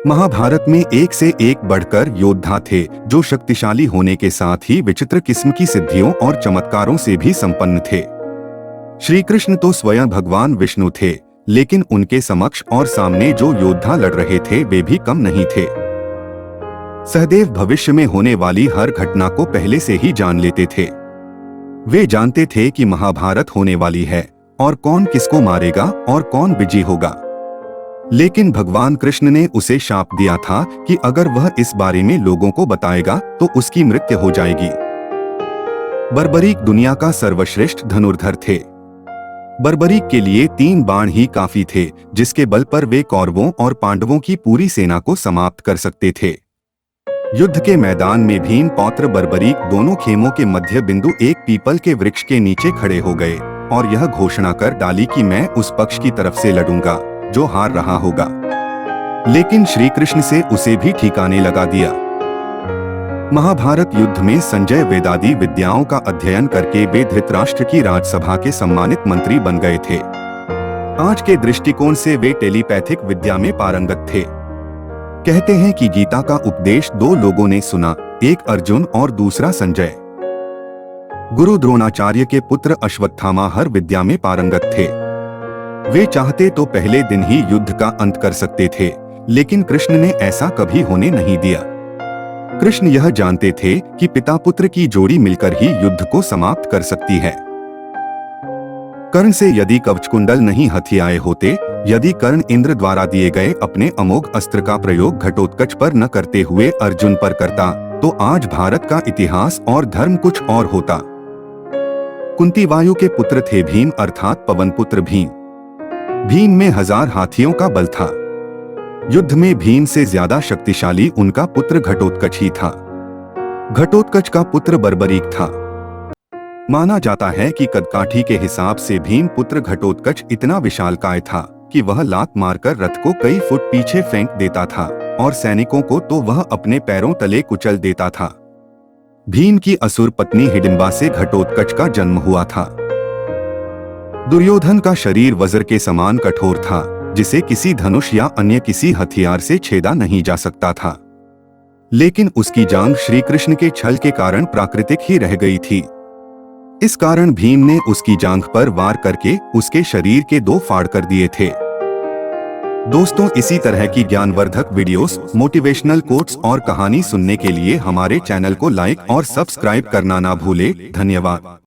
महाभारत में एक से एक बढ़कर योद्धा थे जो शक्तिशाली होने के साथ ही विचित्र किस्म की सिद्धियों और चमत्कारों से भी संपन्न थे। श्री कृष्ण तो स्वयं भगवान विष्णु थे, लेकिन उनके समक्ष और सामने जो योद्धा लड़ रहे थे वे भी कम नहीं थे। सहदेव भविष्य में होने वाली हर घटना को पहले से ही जान लेते थे। वे जानते थे कि महाभारत होने वाली है और कौन किसको मारेगा और कौन विजयी होगा। लेकिन भगवान कृष्ण ने उसे शाप दिया था कि अगर वह इस बारे में लोगों को बताएगा तो उसकी मृत्यु हो जाएगी। बर्बरीक दुनिया का सर्वश्रेष्ठ धनुर्धर थे। बर्बरीक के लिए 3 बाण ही काफी थे, जिसके बल पर वे कौरवों और पांडवों की पूरी सेना को समाप्त कर सकते थे। युद्ध के मैदान में भीम पौत्र बर्बरीक दोनों खेमों के मध्य बिंदु एक पीपल के वृक्ष के नीचे खड़े हो गए और यह घोषणा कर डाली कि मैं उस पक्ष की तरफ से लड़ूंगा जो हार रहा होगा। लेकिन श्री कृष्ण से उसे भी ठिकाने लगा दिया। महाभारत युद्ध में संजय वेदादि विद्याओं का अध्ययन करके वे धृतराष्ट्र की राजसभा के सम्मानित मंत्री बन गए थे। आज के दृष्टिकोण से वे टेलीपैथिक विद्या में पारंगत थे। कहते हैं कि गीता का उपदेश 2 लोगों ने सुना, एक अर्जुन और दूसरा संजय। गुरु द्रोणाचार्य के पुत्र अश्वत्थामा हर विद्या में पारंगत थे। वे चाहते तो पहले दिन ही युद्ध का अंत कर सकते थे, लेकिन कृष्ण ने ऐसा कभी होने नहीं दिया। कृष्ण यह जानते थे कि पिता पुत्र की जोड़ी मिलकर ही युद्ध को समाप्त कर सकती है। कर्ण से यदि कवचकुंडल नहीं हथियाए होते, यदि कर्ण इंद्र द्वारा दिए गए अपने अमोघ अस्त्र का प्रयोग घटोत्कच पर न करते हुए अर्जुन पर करता, तो आज भारत का इतिहास और धर्म कुछ और होता। कुंती वायु के पुत्र थे भीम, अर्थात पवन पुत्र भीम। भीम में 1000 हाथियों का बल था। युद्ध में भीम से ज्यादा शक्तिशाली उनका पुत्र घटोत्कच ही था। घटोत्कच का पुत्र बर्बरीक था। माना जाता है कि कदकाठी के हिसाब से भीम पुत्र घटोत्कच इतना विशालकाय था कि वह लात मारकर रथ को कई फुट पीछे फेंक देता था और सैनिकों को तो वह अपने पैरों तले कुचल देता था। भीम की असुर पत्नी हिडिंबा से घटोत्कच का जन्म हुआ था। दुर्योधन का शरीर वज्र के समान कठोर था, जिसे किसी धनुष या अन्य किसी हथियार से छेदा नहीं जा सकता था। लेकिन उसकी जांघ श्री कृष्ण के छल के कारण प्राकृतिक ही रह गई थी। इस कारण भीम ने उसकी जांघ पर वार करके उसके शरीर के 2 फाड़ कर दिए थे। दोस्तों, इसी तरह की ज्ञानवर्धक वीडियोस, मोटिवेशनल कोट्स और कहानी सुनने के लिए हमारे चैनल को लाइक और सब्सक्राइब करना ना भूले। धन्यवाद।